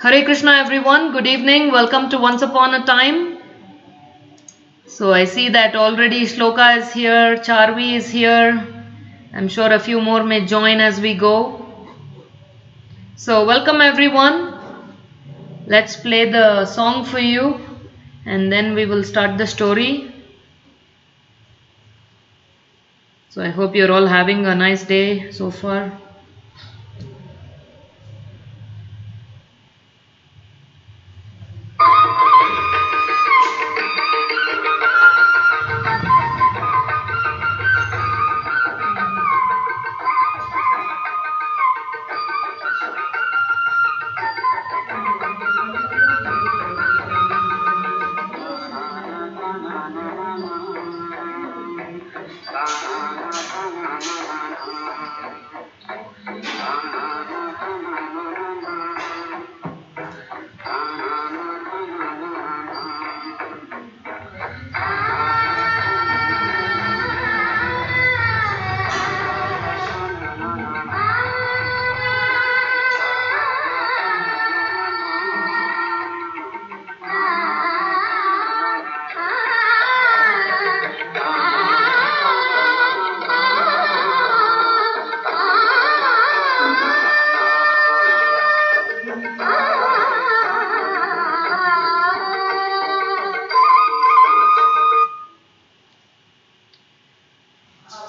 Hare Krishna everyone, good evening, welcome to Once Upon a Time. So I see that already Shloka is here, Charvi is here. I'm sure a few more may join as we go. So welcome everyone. Let's play the song for you and then we will start the story. So I hope you're all having a nice day so far.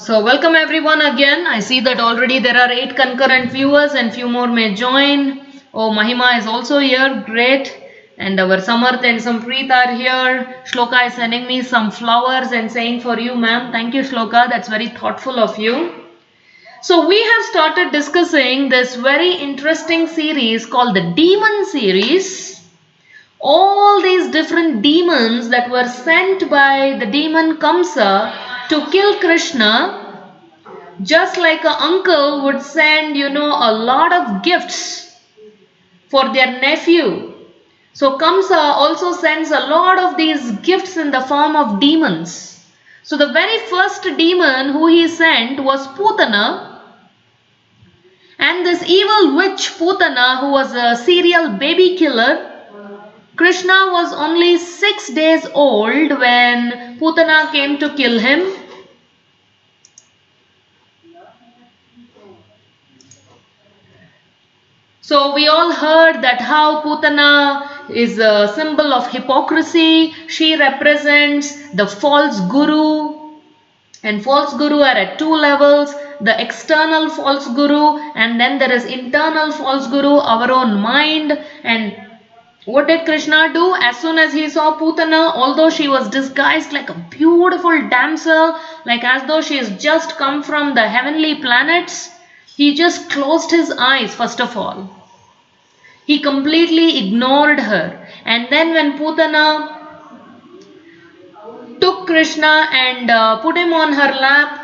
So welcome everyone again. I see that already there are 8 concurrent viewers and few more may join. Oh, Mahima is also here. Great. And our Samarth and Sampreet are here. Shloka is sending me some flowers and saying for you, ma'am. Thank you, Shloka. That's very thoughtful of you. So we have started discussing this very interesting series called the Demon series. All these different demons that were sent by the demon Kamsa to kill Krishna, just like an uncle would send, a lot of gifts for their nephew. So Kamsa also sends a lot of these gifts in the form of demons. So the very first demon who he sent was Putana. And this evil witch Putana, who was a serial baby killer, Krishna was only 6 days old when Putana came to kill him. So we all heard that how Putana is a symbol of hypocrisy. She represents the false guru. And false guru are at 2 levels. The external false guru and then there is internal false guru, our own mind. And what did Krishna do? As soon as he saw Putana, although she was disguised like a beautiful damsel, like as though she has just come from the heavenly planets, he just closed his eyes first of all. He completely ignored her. And then when Putana took Krishna and put him on her lap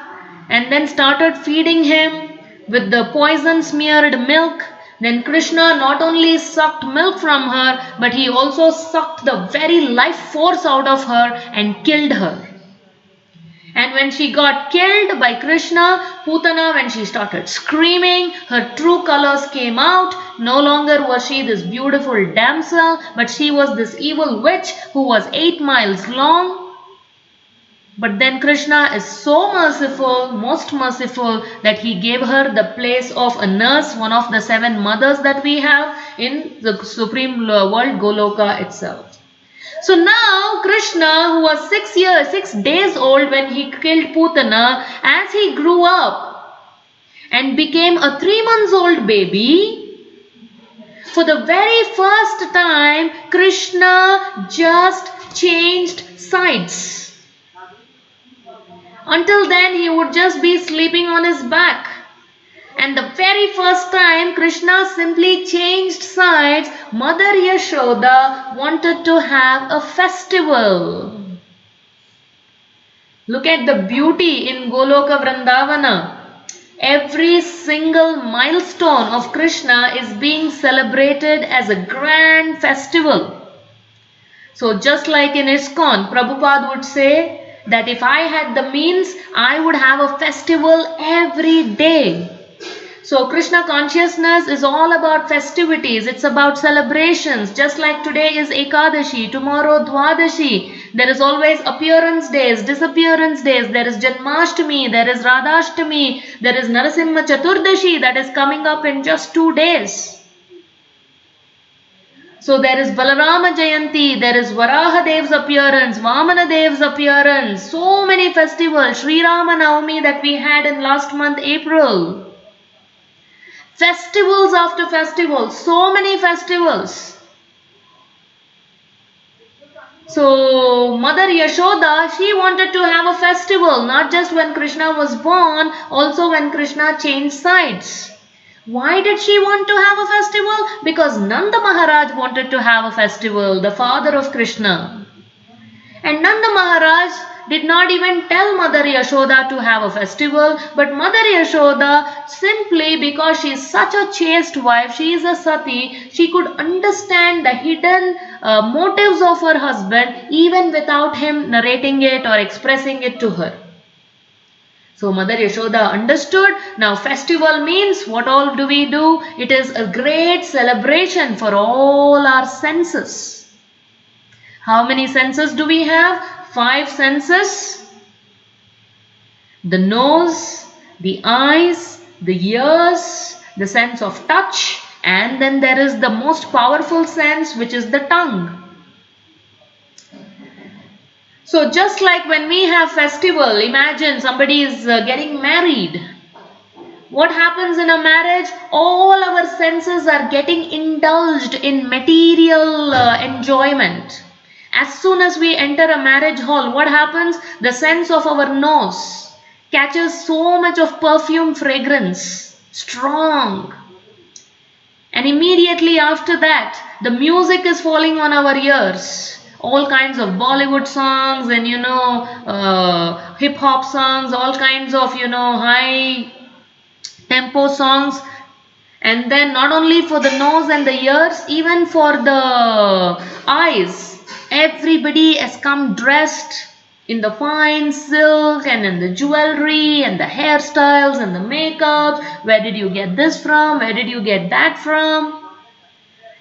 and then started feeding him with the poison smeared milk, then Krishna not only sucked milk from her, but he also sucked the very life force out of her and killed her. And when she got killed by Krishna, Putana, when she started screaming, her true colors came out. No longer was she this beautiful damsel, but she was this evil witch who was 8 miles long. But then Krishna is so merciful, most merciful, that he gave her the place of a nurse, one of the 7 mothers that we have in the supreme world Goloka itself. So now Krishna, who was 6 days old when he killed Putana, as he grew up and became a 3 months old baby, for the very first time Krishna just changed sides. Until then he would just be sleeping on his back. And the very first time Krishna simply changed sides, Mother Yashoda wanted to have a festival. Look at the beauty in Goloka Vrindavana. Every single milestone of Krishna is being celebrated as a grand festival. So just like in ISKCON, Prabhupada would say that if I had the means, I would have a festival every day. So Krishna consciousness is all about festivities. It's about celebrations. Just like today is Ekadashi, tomorrow Dwadashi. There is always appearance days, disappearance days. There is Janmashtami, there is Radhashtami, there is Narasimha Chaturdashi that is coming up in just 2 days. So there is Balarama Jayanti, there is Varaha Dev's appearance, Vamana Dev's appearance, so many festivals, Sri Rama Navami that we had in last month April. Festivals after festivals, so many festivals. So Mother Yashoda, she wanted to have a festival, not just when Krishna was born, also when Krishna changed sides. Why did she want to have a festival? Because Nanda Maharaj wanted to have a festival, the father of Krishna. And Nanda Maharaj did not even tell Mother Yashoda to have a festival, but Mother Yashoda, simply because she is such a chaste wife, she is a sati, she could understand the hidden motives of her husband even without him narrating it or expressing it to her. So Mother Yashoda understood. Now festival means what all do we do? It is a great celebration for all our senses. How many senses do we have? 5 senses. The nose, the eyes, the ears, the sense of touch, and then there is the most powerful sense, which is the tongue. So just like when we have festival, imagine somebody is getting married. What happens in a marriage? All our senses are getting indulged in material enjoyment. As soon as we enter a marriage hall, what happens? The sense of our nose catches so much of perfume fragrance, strong. And immediately after that, the music is falling on our ears. All kinds of Bollywood songs and hip hop songs, all kinds of high tempo songs. And then not only for the nose and the ears, even for the eyes, everybody has come dressed in the fine silk and in the jewelry and the hairstyles and the makeup. Where did you get this from? Where did you get that from?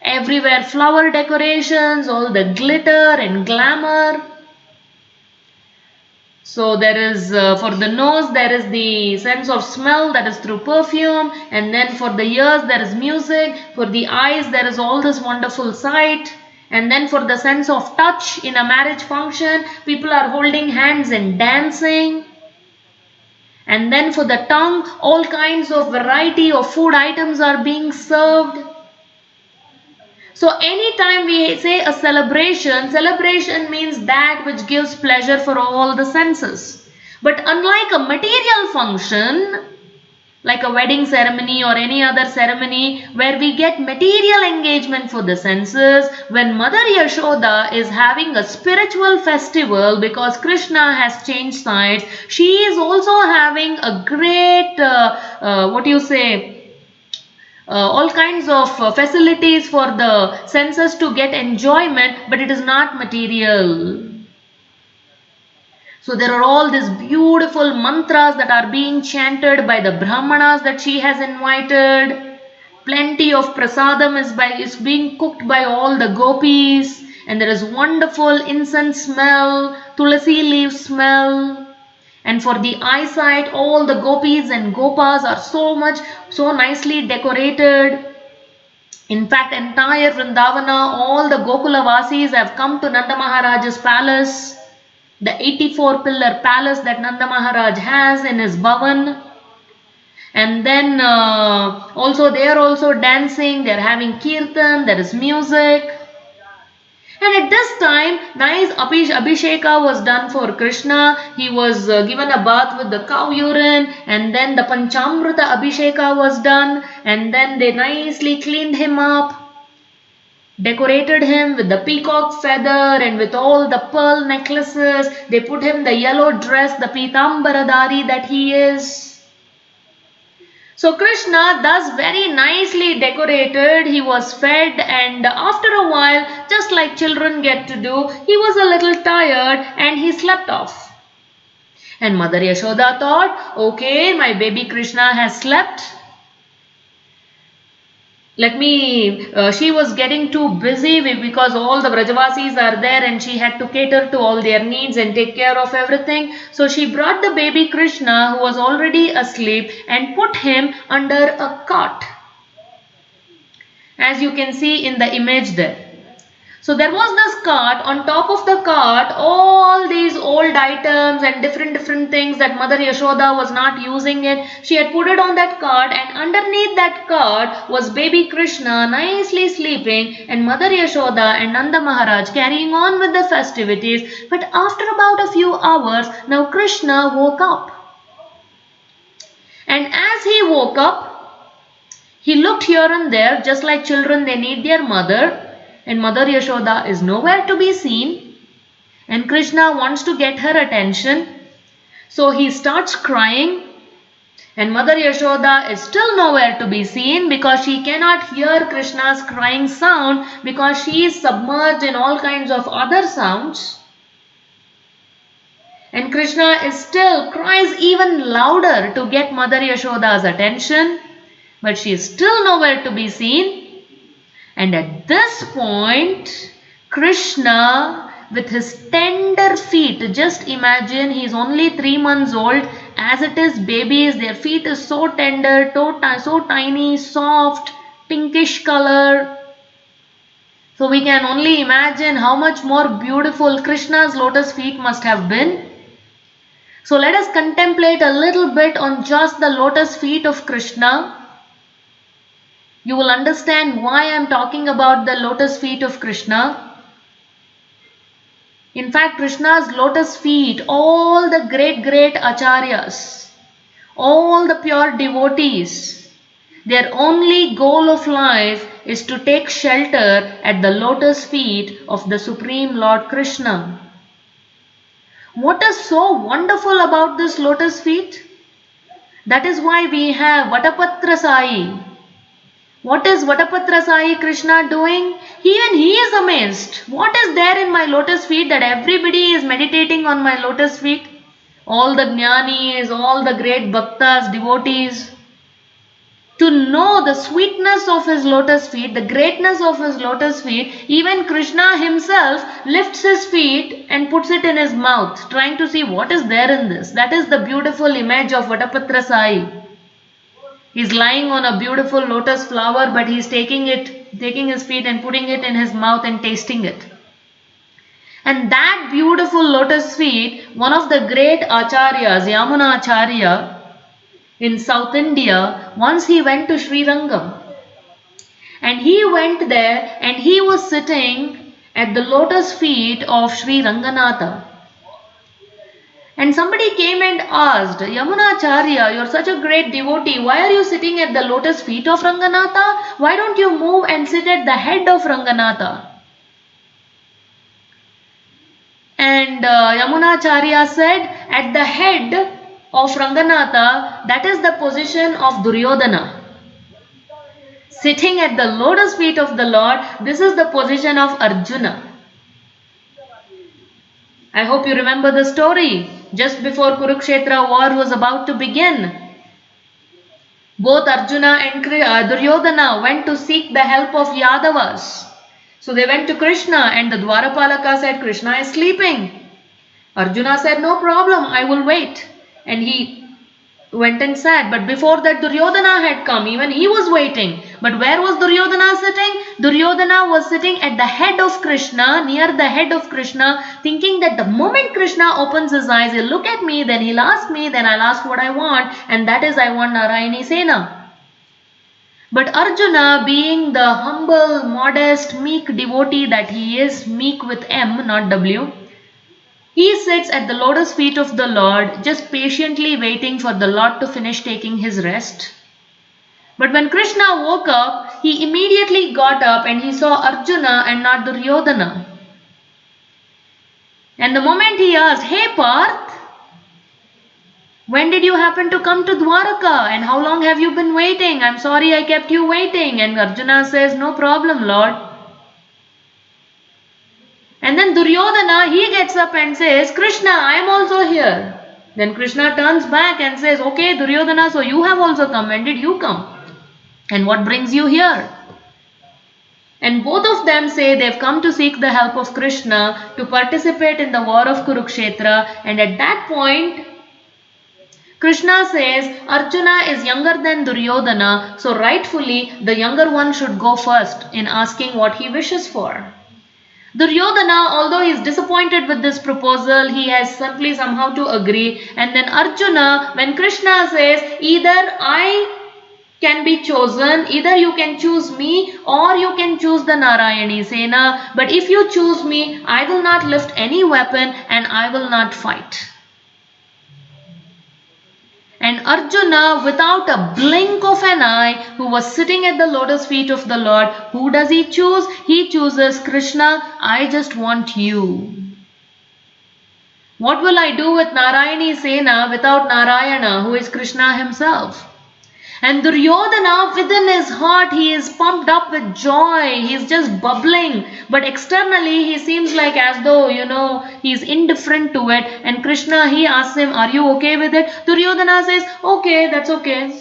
Everywhere flower decorations, all the glitter and glamour. So there is, for the nose, there is the sense of smell, that is through perfume. And then for the ears, there is music. For the eyes, there is all this wonderful sight. And then for the sense of touch, in a marriage function, people are holding hands and dancing. And then for the tongue, all kinds of variety of food items are being served. So anytime we say a celebration, celebration means that which gives pleasure for all the senses. But unlike a material function, like a wedding ceremony or any other ceremony where we get material engagement for the senses, when Mother Yashoda is having a spiritual festival because Krishna has changed sides, she is also having a great, all kinds of facilities for the senses to get enjoyment, but it is not material. So there are all these beautiful mantras that are being chanted by the brahmanas that she has invited. Plenty of prasadam is being cooked by all the gopis, and there is wonderful incense smell, tulasi leaf smell. And for the eyesight, all the gopis and gopas are so nicely decorated. In fact, entire Vrindavana, all the Gokula have come to Nanda Maharaj's palace, the 84 pillar palace that Nanda Maharaj has in his Bhavan. And then also they are also dancing, they are having kirtan, there is music. And at this time, nice Abhisheka was done for Krishna. He was given a bath with the cow urine, and then the Panchamrita Abhisheka was done, and then they nicely cleaned him up, decorated him with the peacock feather and with all the pearl necklaces. They put him the yellow dress, the Pitambaradari that he is. So Krishna, thus very nicely decorated, he was fed, and after a while, just like children get to do, he was a little tired and he slept off. And Mother Yashoda thought, okay, my baby Krishna has slept. she was getting too busy because all the Brajavasis are there and she had to cater to all their needs and take care of everything. So she brought the baby Krishna, who was already asleep, and put him under a cot, as you can see in the image there. So there was this cart. On top of the cart, all these old items and different things that Mother Yashoda was not using it, she had put it on that cart, and underneath that cart was baby Krishna nicely sleeping, and Mother Yashoda and Nanda Maharaj carrying on with the festivities. But after about a few hours, now Krishna woke up. And as he woke up, he looked here and there, just like children, they need their mother. And Mother Yashoda is nowhere to be seen. And Krishna wants to get her attention. So he starts crying. And Mother Yashoda is still nowhere to be seen because she cannot hear Krishna's crying sound because she is submerged in all kinds of other sounds. And Krishna is still cries even louder to get Mother Yashoda's attention. But she is still nowhere to be seen. And at this point, Krishna, with his tender feet, just imagine he is only 3 months old. As it is, babies, their feet is so tender, so tiny, soft, pinkish color. So we can only imagine how much more beautiful Krishna's lotus feet must have been. So let us contemplate a little bit on just the lotus feet of Krishna. You will understand why I am talking about the lotus feet of Krishna. In fact, Krishna's lotus feet, all the great acharyas, all the pure devotees, their only goal of life is to take shelter at the lotus feet of the Supreme Lord Krishna. What is so wonderful about this lotus feet? That is why we have Vatapatra Sai. What is Vatapatra Sai Krishna doing? Even he is amazed. What is there in my lotus feet that everybody is meditating on my lotus feet? All the jnanis, all the great bhaktas, devotees. To know the sweetness of his lotus feet, the greatness of his lotus feet, even Krishna himself lifts his feet and puts it in his mouth, trying to see what is there in this. That is the beautiful image of Vatapatra Sai. He's lying on a beautiful lotus flower, but he's taking his feet and putting it in his mouth and tasting it. And that beautiful lotus feet, one of the great acharyas, Yamuna Acharya, in South India, once he went to Sri Rangam. And he went there and he was sitting at the lotus feet of Sri Ranganatha. And somebody came and asked, Yamuna Acharya, you are such a great devotee. Why are you sitting at the lotus feet of Ranganatha? Why don't you move and sit at the head of Ranganatha? And Yamuna Acharya said, at the head of Ranganatha, that is the position of Duryodhana. Sitting at the lotus feet of the Lord, this is the position of Arjuna. I hope you remember the story. Just before Kurukshetra war was about to begin, both Arjuna and Duryodhana went to seek the help of Yadavas. So they went to Krishna and the Dwarapalaka said, Krishna is sleeping. Arjuna said, no problem, I will wait. And he went and sat. But before that, Duryodhana had come. Even he was waiting. But where was Duryodhana sitting? Duryodhana was sitting at the head of Krishna, near the head of Krishna, thinking that the moment Krishna opens his eyes, he'll look at me, then he'll ask me, then I'll ask what I want, and that is I want Narayani Sena. But Arjuna, being the humble, modest, meek devotee that he is, meek with M, not W, he sits at the lotus feet of the Lord, just patiently waiting for the Lord to finish taking his rest. But when Krishna woke up, he immediately got up and he saw Arjuna and not Duryodhana. And the moment he asked, hey Parth, when did you happen to come to Dwaraka and how long have you been waiting? I'm sorry I kept you waiting. And Arjuna says, no problem, Lord. And then Duryodhana, he gets up and says, Krishna, I am also here. Then Krishna turns back and says, okay, Duryodhana, so you have also come. When did you come? And what brings you here? And both of them say they've come to seek the help of Krishna to participate in the war of Kurukshetra. And at that point, Krishna says Arjuna is younger than Duryodhana, so rightfully the younger one should go first in asking what he wishes for. Duryodhana, although he is disappointed with this proposal, he has simply somehow to agree. And then Arjuna, when Krishna says, either I can be chosen, either you can choose me or you can choose the Narayani Sena, but if you choose me, I will not lift any weapon and I will not fight. And Arjuna, without a blink of an eye, who was sitting at the lotus feet of the Lord, who does he choose? He chooses Krishna, I just want you. What will I do with Narayani Sena without Narayana, who is Krishna himself? And Duryodhana, within his heart, he is pumped up with joy. He is just bubbling. But externally, he seems like as though, he is indifferent to it. And Krishna, he asks him, are you okay with it? Duryodhana says, okay, that's okay.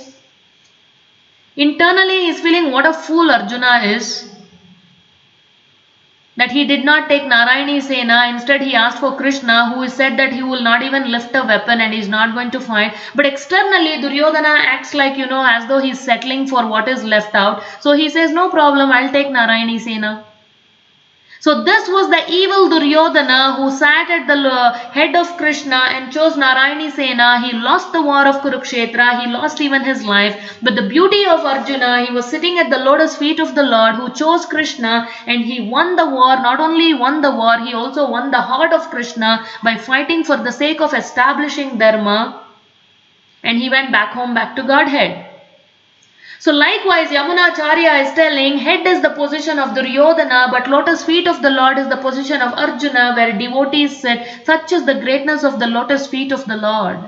Internally, he is feeling what a fool Arjuna is. That he did not take Narayani Sena, instead he asked for Krishna, who said that he will not even lift a weapon and is not going to fight. But externally Duryodhana acts like, as though he's settling for what is left out. So he says, no problem, I'll take Narayani Sena. So this was the evil Duryodhana who sat at the head of Krishna and chose Narayani Sena. He lost the war of Kurukshetra. He lost even his life. But the beauty of Arjuna, he was sitting at the lotus feet of the Lord who chose Krishna, and he won the war. Not only won the war, he also won the heart of Krishna by fighting for the sake of establishing Dharma. And he went back home, back to Godhead. So likewise, Yamunacharya is telling, head is the position of Duryodhana, but lotus feet of the Lord is the position of Arjuna, where devotees sit. Such is the greatness of the lotus feet of the Lord.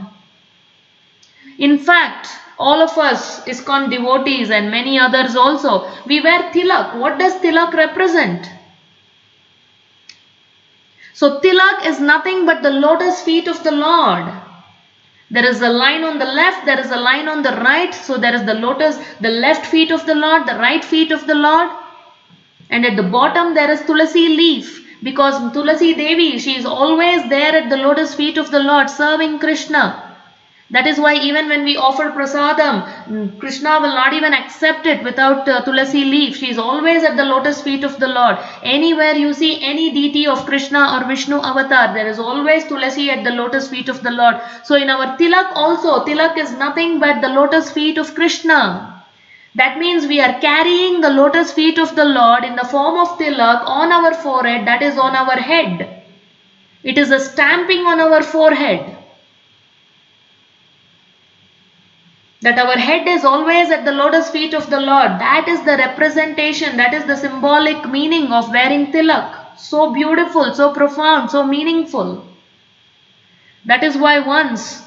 In fact, all of us, ISKCON devotees and many others also, we wear tilak. What does tilak represent? So tilak is nothing but the lotus feet of the Lord. There is a line on the left, there is a line on the right. So there is the lotus, the left feet of the Lord, the right feet of the Lord. And at the bottom there is Tulasi leaf. Because Tulasi Devi, she is always there at the lotus feet of the Lord serving Krishna. That is why even when we offer prasadam, Krishna will not even accept it without Tulasi leaf. She is always at the lotus feet of the Lord. Anywhere you see any deity of Krishna or Vishnu avatar, there is always Tulasi at the lotus feet of the Lord. So in our tilak also, tilak is nothing but the lotus feet of Krishna. That means we are carrying the lotus feet of the Lord in the form of tilak on our forehead, that is on our head. It is a stamping on our forehead. That our head is always at the lotus feet of the Lord. That is the representation, that is the symbolic meaning of wearing tilak. So beautiful, so profound, so meaningful. That is why once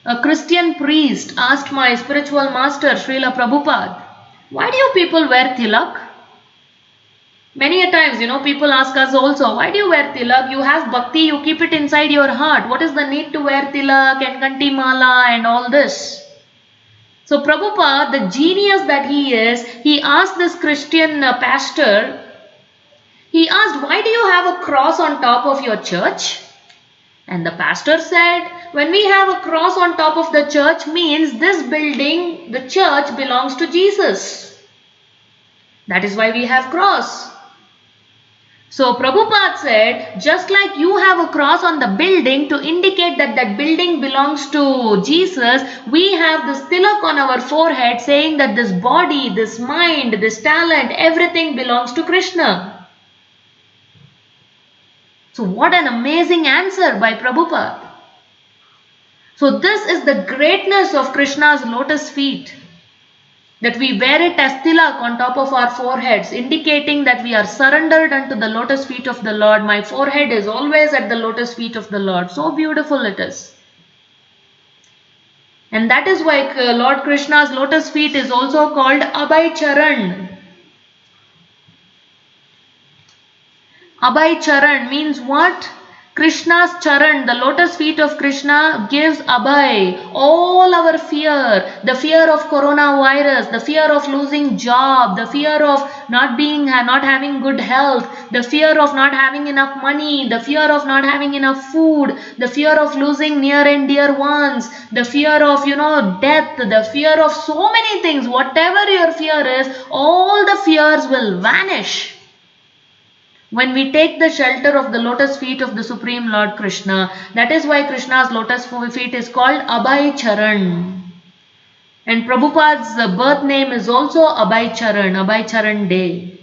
a Christian priest asked my spiritual master, Srila Prabhupada, why do you people wear tilak? Many a times, people ask us also, why do you wear tilak? You have bhakti, you keep it inside your heart. What is the need to wear tilak and kanti mala and all this? So Prabhupada, the genius that he is, he asked this Christian pastor, he asked, why do you have a cross on top of your church? And the pastor said, when we have a cross on top of the church means this building, the church belongs to Jesus. That is why we have cross. So Prabhupada said, just like you have a cross on the building to indicate that that building belongs to Jesus, we have this tilak on our forehead saying that this body, this mind, this talent, everything belongs to Krishna. So what an amazing answer by Prabhupada. So this is the greatness of Krishna's lotus feet. That we wear it as tilak on top of our foreheads, indicating that we are surrendered unto the lotus feet of the Lord. My forehead is always at the lotus feet of the Lord. So beautiful it is. And that is why Lord Krishna's lotus feet is also called Abhay Charan. Abhay Charan means what? Krishna's charan, the lotus feet of Krishna, gives abhay. All our fear, the fear of coronavirus, the fear of losing job, the fear of not having good health, the fear of not having enough money, the fear of not having enough food, the fear of losing near and dear ones, the fear of death, the fear of so many things. Whatever your fear is, all the fears will vanish when we take the shelter of the lotus feet of the Supreme Lord Krishna. That is why Krishna's lotus feet is called Abhay Charan. And Prabhupada's birth name is also Abhay Charan Day.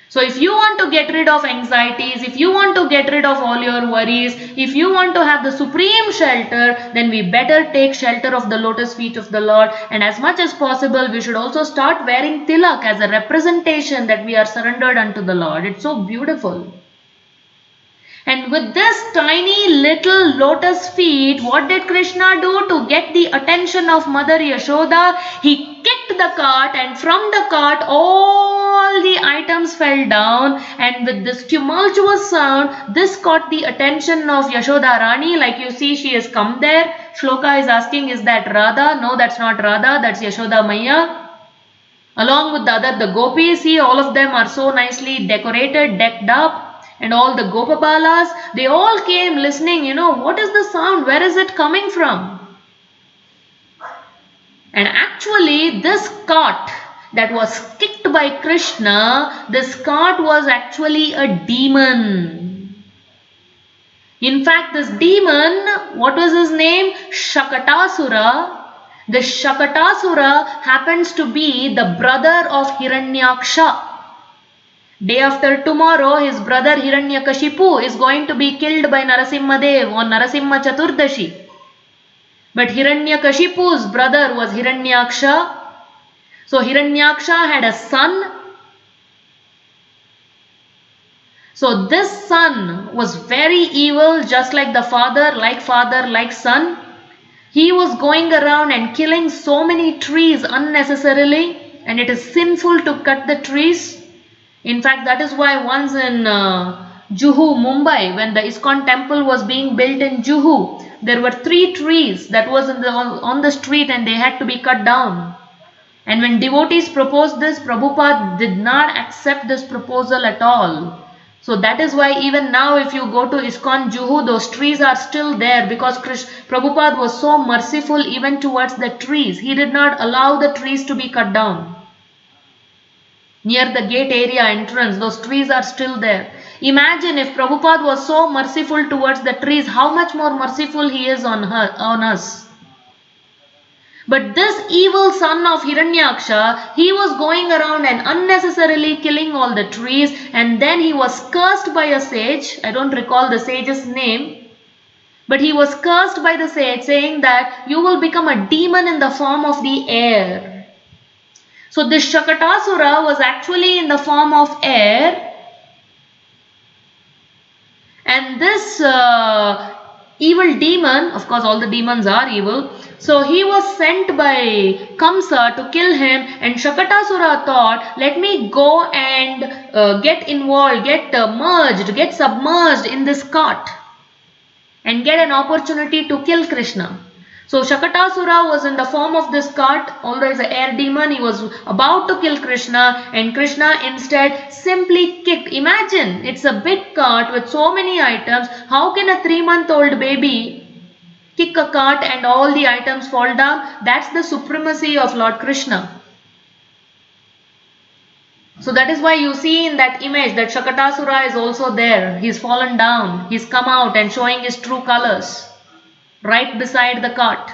So if you want to get rid of anxieties, if you want to get rid of all your worries, if you want to have the supreme shelter, then we better take shelter of the lotus feet of the Lord. And as much as possible, we should also start wearing tilak as a representation that we are surrendered unto the Lord. It's so beautiful. And with this tiny little lotus feet, what did Krishna do to get the attention of Mother Yashoda? He kicked the cart, and from the cart all the items fell down, and with this tumultuous sound, this caught the attention of Yashoda Rani. Like you see, she has come there. Shloka is asking, is that Radha? No, that's not Radha, that's Yashoda Maya. Along with the gopis, see, all of them are so nicely decorated, decked up. And all the Gopabalas, they all came listening, what is the sound? Where is it coming from? And actually, this cart that was kicked by Krishna, this cart was actually a demon. In fact, this demon, what was his name? Shakatasura. The Shakatasura happens to be the brother of Hiranyaksha. Day after tomorrow, his brother Hiranyakashipu is going to be killed by Narasimhadev on Narasimha Chaturdashi. But Hiranyakashipu's brother was Hiranyaksha. So Hiranyaksha had a son. So this son was very evil, just like the father, like son. He was going around and killing so many trees unnecessarily, and it is sinful to cut the trees. In fact, that is why once in Juhu, Mumbai, when the ISKCON temple was being built in Juhu, there were 3 trees that was on the street and they had to be cut down. And when devotees proposed this, Prabhupada did not accept this proposal at all. So that is why even now if you go to ISKCON Juhu, those trees are still there because Prabhupada was so merciful even towards the trees. He did not allow the trees to be cut down. Near the gate area entrance, those trees are still there. Imagine if Prabhupada was so merciful towards the trees, how much more merciful he is on us. But this evil son of Hiranyaksha, he was going around and unnecessarily killing all the trees, and then he was cursed by a sage. I don't recall the sage's name. But he was cursed by the sage saying that you will become a demon in the form of the air. So this Shakatasura was actually in the form of air, and this evil demon, of course all the demons are evil, so he was sent by Kamsa to kill him, and Shakatasura thought, let me go and get involved, get submerged in this cart and get an opportunity to kill Krishna. So Shakatasura was in the form of this cart, although he's an air demon, he was about to kill Krishna, and Krishna instead simply kicked. Imagine, it's a big cart with so many items. How can a 3-month-old baby kick a cart and all the items fall down? That's the supremacy of Lord Krishna. So that is why you see in that image that Shakatasura is also there. He's fallen down, he's come out and showing his true colors right beside the cart.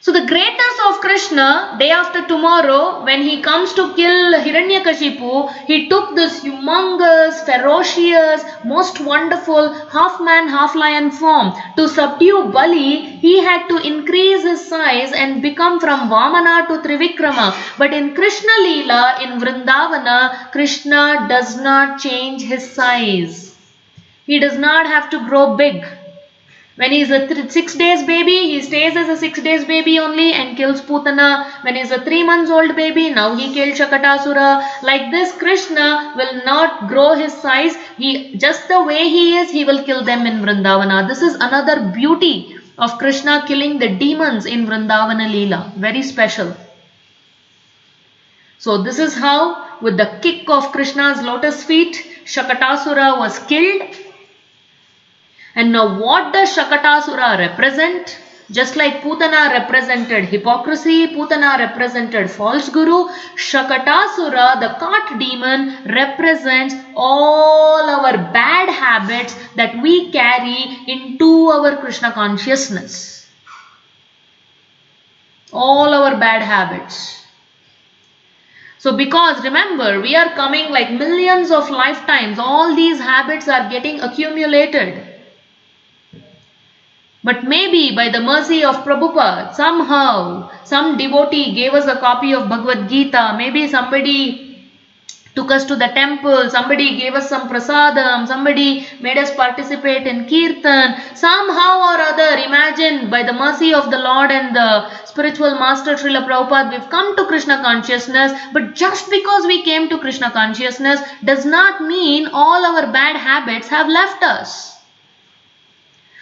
So the greatness of Krishna, day after tomorrow, when he comes to kill Hiranyakashipu, he took this humongous, ferocious, most wonderful half-man, half-lion form. To subdue Bali, he had to increase his size and become from Vamana to Trivikrama. But in Krishna Leela, in Vrindavana, Krishna does not change his size. He does not have to grow big. When he is a 6 days baby, he stays as a 6 days baby only and kills Putana. When he is a 3 months old baby, now he killed Shakatasura. Like this, Krishna will not grow his size. He just the way he is, he will kill them in Vrindavana. This is another beauty of Krishna killing the demons in Vrindavana Leela. Very special. So this is how, with the kick of Krishna's lotus feet, Shakatasura was killed. And now what does Shakatasura represent? Just like Putana represented hypocrisy, Putana represented false guru, Shakatasura, the cart demon, represents all our bad habits that we carry into our Krishna consciousness. All our bad habits. So because remember, we are coming like millions of lifetimes, all these habits are getting accumulated. But maybe by the mercy of Prabhupada, somehow, some devotee gave us a copy of Bhagavad Gita, maybe somebody took us to the temple, somebody gave us some prasadam, somebody made us participate in kirtan, somehow or other, imagine by the mercy of the Lord and the spiritual master Srila Prabhupada, we've come to Krishna consciousness, but just because we came to Krishna consciousness does not mean all our bad habits have left us.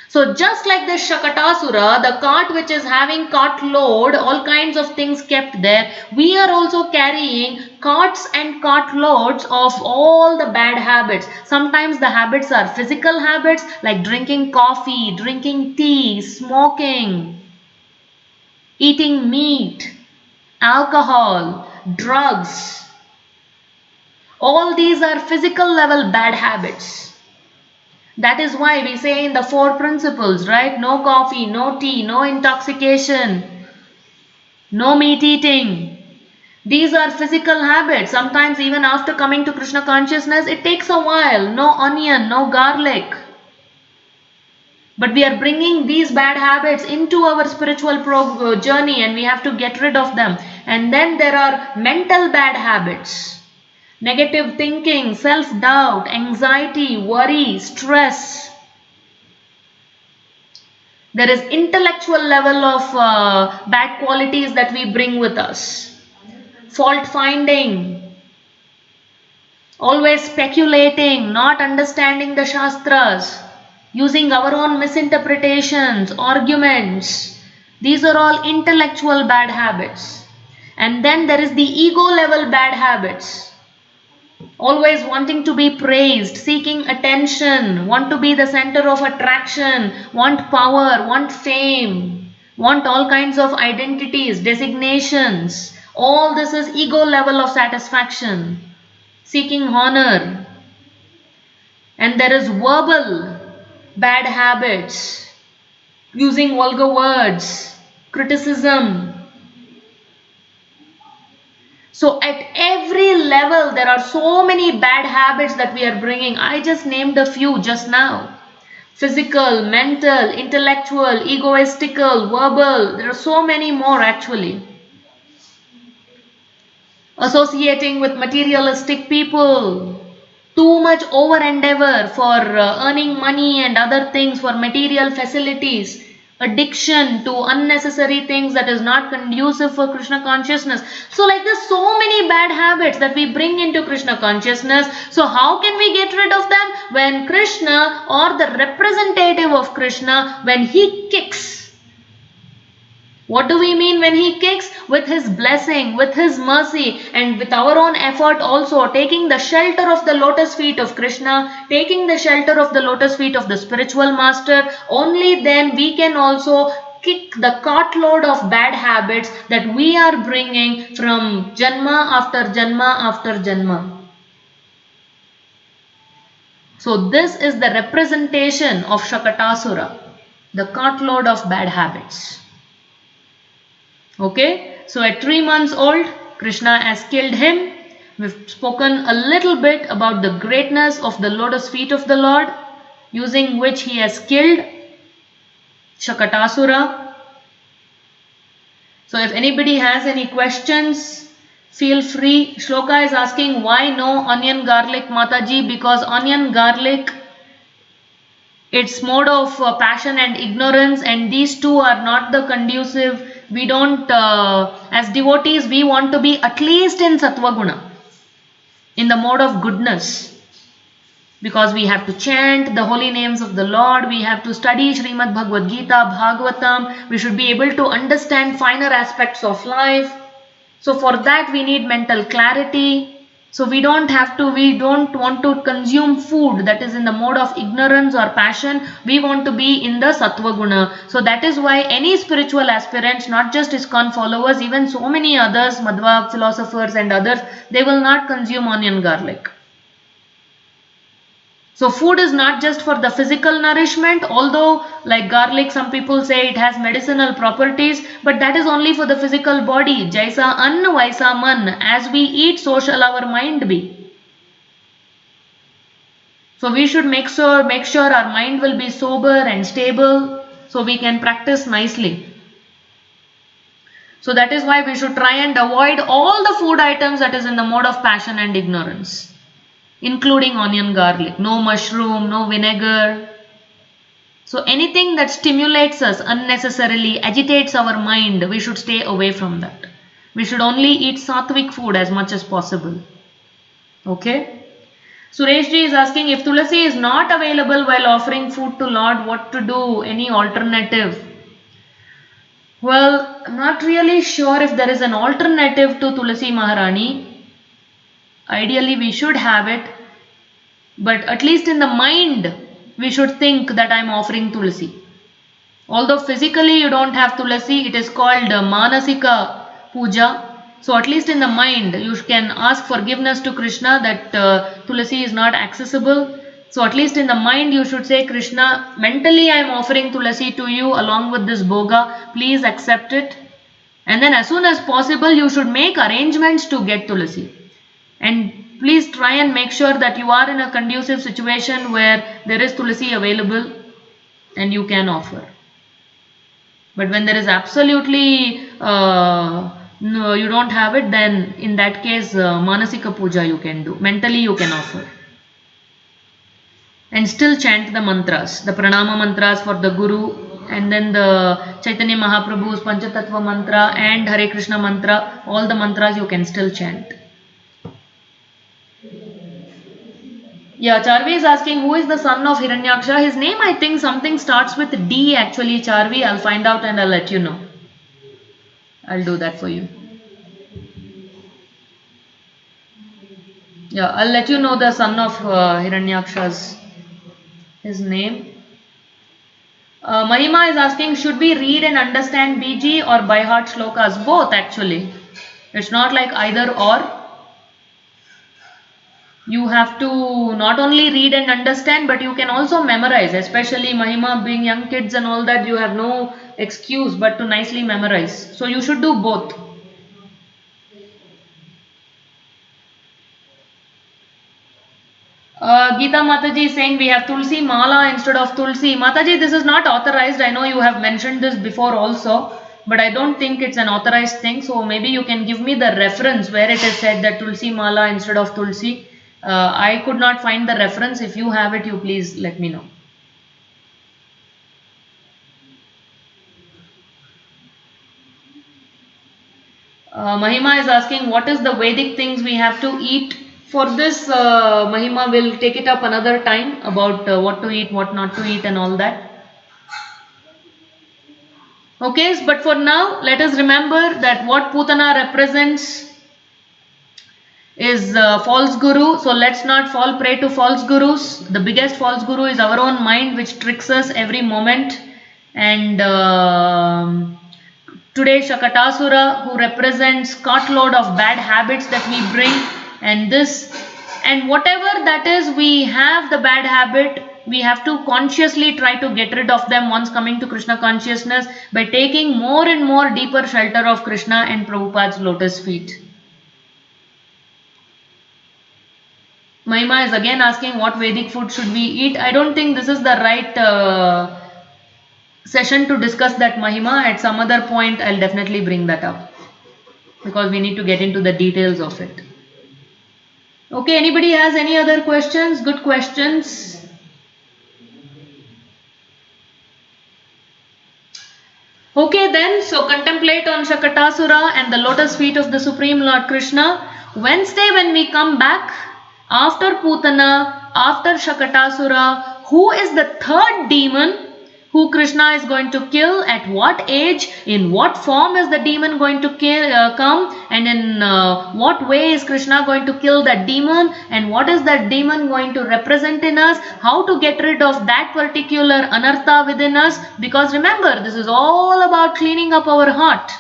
So just like this Shakatasura, the cart which is having cart load, all kinds of things kept there, we are also carrying carts and cart loads of all the bad habits. Sometimes the habits are physical habits like drinking coffee, drinking tea, smoking, eating meat, alcohol, drugs. All these are physical level bad habits. That is why we say in the 4 principles, right? No coffee, no tea, no intoxication, no meat eating. These are physical habits. Sometimes even after coming to Krishna consciousness, it takes a while. No onion, no garlic. But we are bringing these bad habits into our spiritual journey and we have to get rid of them. And then there are mental bad habits. Negative thinking, self-doubt, anxiety, worry, stress. There is intellectual level of bad qualities that we bring with us. Fault finding. Always speculating, not understanding the Shastras. Using our own misinterpretations, arguments. These are all intellectual bad habits. And then there is the ego level bad habits. Always wanting to be praised, seeking attention, want to be the center of attraction, want power, want fame, want all kinds of identities, designations. All this is ego level of satisfaction, seeking honor. And there is verbal bad habits, using vulgar words, criticism. So at every level, there are so many bad habits that we are bringing. I just named a few just now. Physical, mental, intellectual, egoistical, verbal. There are so many more actually. Associating with materialistic people. Too much over endeavor for earning money and other things, for material facilities. Addiction to unnecessary things that is not conducive for Krishna consciousness. So like there's so many bad habits that we bring into Krishna consciousness. So how can we get rid of them? When Krishna or the representative of Krishna, when he kicks. What do we mean when he kicks? With his blessing, with his mercy, and with our own effort also, taking the shelter of the lotus feet of Krishna, taking the shelter of the lotus feet of the spiritual master, only then we can also kick the cartload of bad habits that we are bringing from Janma after Janma after Janma. So this is the representation of Shakatasura, the cartload of bad habits. Okay, so at 3 months old, Krishna has killed him. We've spoken a little bit about the greatness of the lotus feet of the Lord, using which he has killed Shakatasura. So if anybody has any questions, feel free. Shloka is asking why no onion garlic Mataji, because onion garlic It's mode of passion and ignorance, and these two are not the conducive. We don't, as devotees, we want to be at least in Sattva Guna, in the mode of goodness. Because we have to chant the holy names of the Lord, we have to study Srimad Bhagavad Gita, Bhagavatam, we should be able to understand finer aspects of life. So for that we need mental clarity. So we don't want to consume food that is in the mode of ignorance or passion. We want to be in the Sattva Guna. So that is why any spiritual aspirants, not just ISKCON followers, even so many others, Madhva philosophers and others, they will not consume onion garlic. So food is not just for the physical nourishment, although like garlic, some people say it has medicinal properties, but that is only for the physical body. Jaisa anna vaisa man. As we eat, so shall our mind be. So we should make sure our mind will be sober and stable, so we can practice nicely. So that is why we should try and avoid all the food items that is in the mode of passion and ignorance, including onion garlic, no mushroom, no vinegar. So anything that stimulates us unnecessarily, agitates our mind, we should stay away from that. We should only eat sattvic food as much as possible. Okay. Suresh ji is asking, if tulasi is not available while offering food to Lord, what to do? Any alternative? Well, I'm not really sure if there is an alternative to Tulasi Maharani. Ideally, we should have it. But at least in the mind, we should think that I am offering Tulasi. Although physically you don't have Tulasi, it is called Manasika Puja. So at least in the mind, you can ask forgiveness to Krishna that Tulasi is not accessible. So at least in the mind, you should say, Krishna, mentally I am offering Tulasi to you along with this Bhoga. Please accept it. And then as soon as possible, you should make arrangements to get Tulasi. And please try and make sure that you are in a conducive situation where there is Tulasi available and you can offer. But when there is absolutely no, you don't have it, then in that case Manasika Puja you can do. Mentally you can offer. And still chant the mantras, the pranama mantras for the Guru, and then the Chaitanya Mahaprabhu's Panchatattva mantra and Hare Krishna mantra, all the mantras you can still chant. Yeah, Charvi is asking who is the son of Hiranyaksha. His name, I think something starts with D actually, Charvi. I'll find out and I'll let you know. I'll do that for you. Yeah, I'll let you know the son of Hiranyaksha's his name. Mahima is asking, should we read and understand BG or by heart shlokas? Both actually. It's not like either or. You have to not only read and understand, but you can also memorize. Especially Mahima, being young kids and all that, you have no excuse but to nicely memorize. So you should do both. Geeta Mataji is saying we have Tulsi Mala instead of Tulsi. Mataji, this is not authorized. I know you have mentioned this before also, but I don't think it's an authorized thing. So maybe you can give me the reference where it is said that Tulsi Mala instead of Tulsi. I could not find the reference. If you have it, you please let me know. Mahima is asking what is the Vedic things we have to eat. For this, Mahima will take it up another time about what to eat, what not to eat and all that. Okay, but for now, let us remember that what Putana represents is false guru. So let's not fall prey to false gurus. The biggest false guru is our own mind, which tricks us every moment. And today Shakatasura, who represents cartload of bad habits that we bring, and whatever that is, we have the bad habit. We have to consciously try to get rid of them once coming to Krishna consciousness by taking more and more deeper shelter of Krishna and Prabhupada's lotus feet. Mahima is again asking what Vedic food should we eat. I don't think this is the right session to discuss that, Mahima. At some other point, I'll definitely bring that up because we need to get into the details of it. Okay, anybody has any other questions? Good questions. Okay then, so contemplate on Shakatasura and the lotus feet of the Supreme Lord Krishna. Wednesday when we come back, after Putana, after Shakatasura, who is the third demon who Krishna is going to kill, at what age, in what form is the demon going to come, and in what way is Krishna going to kill that demon, and what is that demon going to represent in us, how to get rid of that particular anartha within us, because remember, this is all about cleaning up our heart.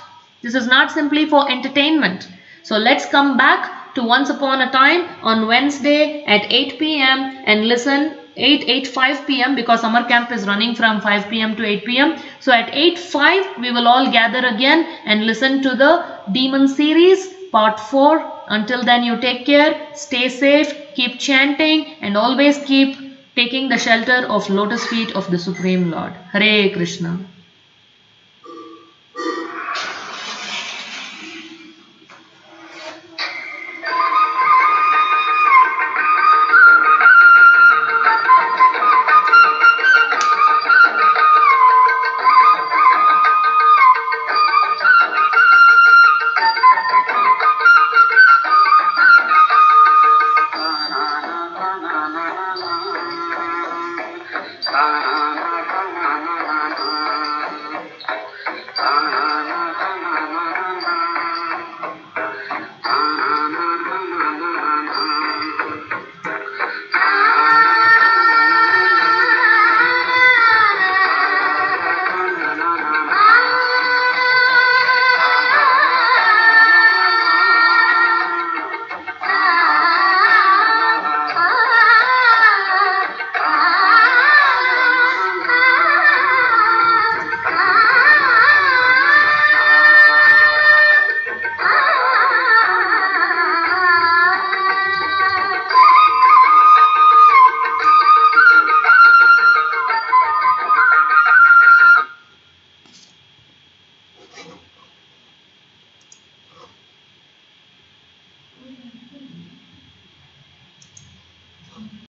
This is not simply for entertainment. So let's come back to Once Upon a Time on Wednesday at 8 p.m. and listen 8:05 p.m. because summer camp is running from 5 p.m. to 8 p.m. So at 8:05 we will all gather again and listen to the Demon series part 4. Until then, you take care, stay safe, keep chanting, and always keep taking the shelter of lotus feet of the Supreme Lord. Hare Krishna. Ah